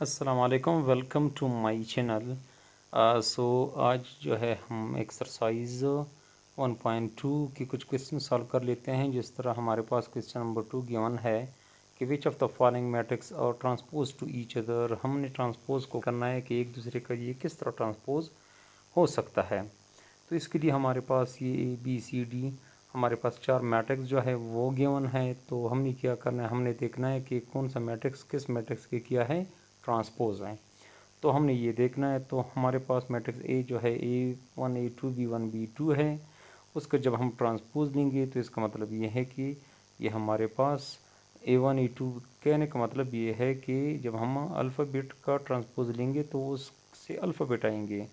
अस्सलामुअलैकुम, welcome to my channel. सो आज जो है हम एक्सरसाइज 1.2 की कुछ क्वेश्चन सॉल्व कर लेते हैं। जिस तरह हमारे पास क्वेश्चन नंबर 2 गिवन है कि which of the following matrix और ट्रांसपोज टू ईच अदर। हमने ट्रांसपोज को करना है कि एक दूसरे का ये किस तरह ट्रांसपोज हो सकता है। तो इसके लिए हमारे पास ये ए बी सी डी हमारे पास 4 मैट्रिक्स जो है वो गिवन है। तो हमने क्या करना है, हमने देखना है कि कौन सा मैट्रिक्स किस मैट्रिक्स के किया है ट्रांसपोज है। तो हमने ये देखना है। तो हमारे पास मैट्रिक्स ए जो है A1 A2 B1 B2 है। उसका जब हम ट्रांसपोज लेंगे तो इसका मतलब ये है कि ये हमारे पास A1 A2 कहने का मतलब ये है कि जब हम अल्फ़ाबेट का ट्रांसपोज लेंगे तो उससे अल्फ़ाबेट आएंगे,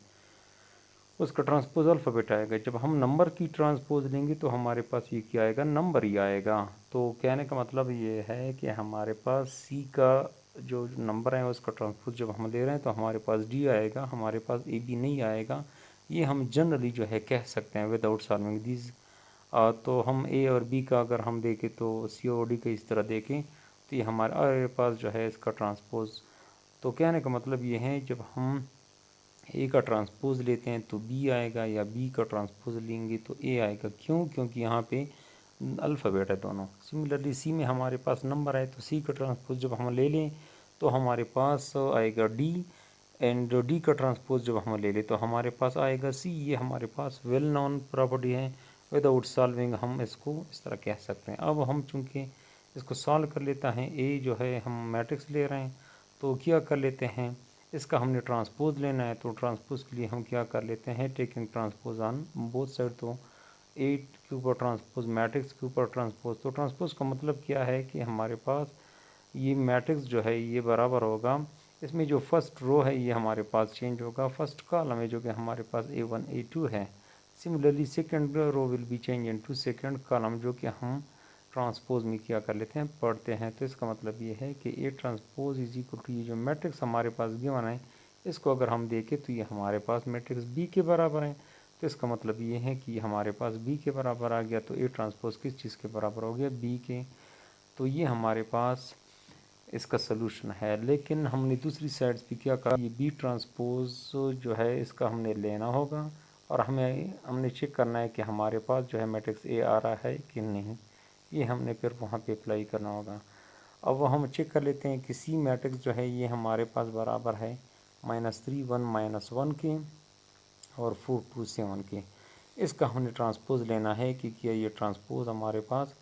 उसका ट्रांसपोज अल्फ़ाबेट आएगा। जब हम नंबर की ट्रांसपोज लेंगे तो हमारे पास ये क्या आएगा, नंबर ही आएगा। तो कहने का मतलब ये है कि हमारे पास सी का जो नंबर है उसका ट्रांसपोज जब हम ले रहे हैं तो हमारे पास डी आएगा, हमारे पास ए बी नहीं आएगा। ये हम जनरली जो है कह सकते हैं विदाउट सॉल्विंग दिस। तो हम ए और बी का अगर हम देखें तो सी और डी का इस तरह देखें तो ये हमारे पास जो है इसका ट्रांसपोज। तो कहने का मतलब ये है जब हम ए का ट्रांसपोज लेते हैं तो बी आएगा, या बी का ट्रांसपोज लेंगे तो ए आएगा। क्यों? क्योंकि यहाँ पे अल्फ़ाबेट है दोनों। सिमिलरली सी में हमारे पास नंबर है तो सी का ट्रांसपोज जब हम ले लें तो हमारे पास आएगा डी, एंड डी का ट्रांसपोज जब हम ले लें तो हमारे पास आएगा सी। ये हमारे पास वेल नोन प्रॉपर्टी है, विदाउट सॉल्विंग हम इसको इस तरह कह सकते हैं। अब हम चूँकि इसको सॉल्व कर लेता है, ए जो है हम मैट्रिक्स ले रहे हैं तो क्या कर लेते हैं, इसका हमने ट्रांसपोज लेना है। तो ट्रांसपोज के लिए हम क्या कर लेते हैं, taking transpose on both side. तो एट के ऊपर ट्रांसपोज, मैट्रिक्स के ऊपर ट्रांसपोज। तो ट्रांसपोज का मतलब क्या है कि हमारे पास ये मैट्रिक्स जो है ये बराबर होगा, इसमें जो फर्स्ट रो है ये हमारे पास चेंज होगा, फर्स्ट कॉलम है जो कि हमारे पास A1 A2 है। Similarly second row will be change into second column, जो कि हम ट्रांसपोज में क्या कर लेते हैं, पढ़ते हैं। तो इसका मतलब ये है कि A transpose is equal to ये जो मैट्रिक्स हमारे पास गिवन है इसको अगर हम देखें तो ये हमारे पास मैट्रिक्स बी के बराबर है। तो इसका मतलब ये है कि हमारे पास बी के बराबर आ गया। तो ए ट्रांसपोज किस चीज़ के बराबर हो गया, बी के। तो ये हमारे पास इसका सलूशन है। लेकिन हमने दूसरी साइड पे क्या कहा, ये बी ट्रांसपोज जो है इसका हमने लेना होगा और हमने चेक करना है कि हमारे पास जो है मैट्रिक्स ए आ रहा है कि नहीं। ये हमने फिर वहाँ पे अप्लाई करना होगा। अब हम चेक कर लेते हैं कि सी मैट्रिक्स जो है ये हमारे पास बराबर है -3 1 -1 के और 4 2 7 के। इसका हमने ट्रांसपोज लेना है कि क्या ये ट्रांसपोज हमारे पास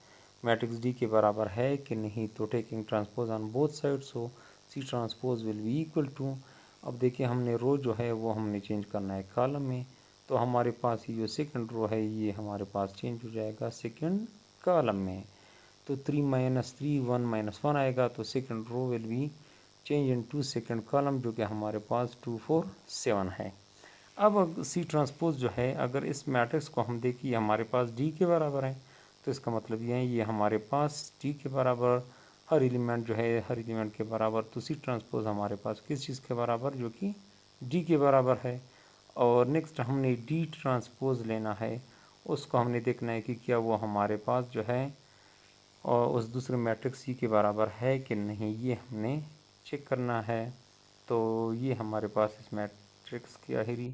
मैट्रिक्स डी के बराबर है कि नहीं। तो taking transpose on both side, so C transpose will be equal to. अब देखिए हमने रो जो है वो हमने चेंज करना है कॉलम में। तो हमारे पास ये जो सेकंड रो है ये हमारे पास चेंज हो जाएगा सेकंड कॉलम में। तो 3 -3 1 -1 आएगा। तो second row will be change into second column, जो कि हमारे पास 2 4 7 है। अब सी ट्रांसपोज जो है अगर इस मैट्रिक्स को हम देखें हमारे पास डी के बराबर है, तो इसका मतलब ये है ये हमारे पास डी के बराबर हर एलिमेंट जो है हर एलिमेंट के बराबर। तो सी ट्रांसपोज हमारे पास किस चीज़ के बराबर, जो कि डी के बराबर है। और नेक्स्ट हमने डी ट्रांसपोज लेना है, उसको हमने देखना है कि क्या वो हमारे पास जो है और उस दूसरे मैट्रिक्स सी के बराबर है कि नहीं, ये हमने चेक करना है। तो ये हमारे पास इस मैट्रिक्स की आखिरी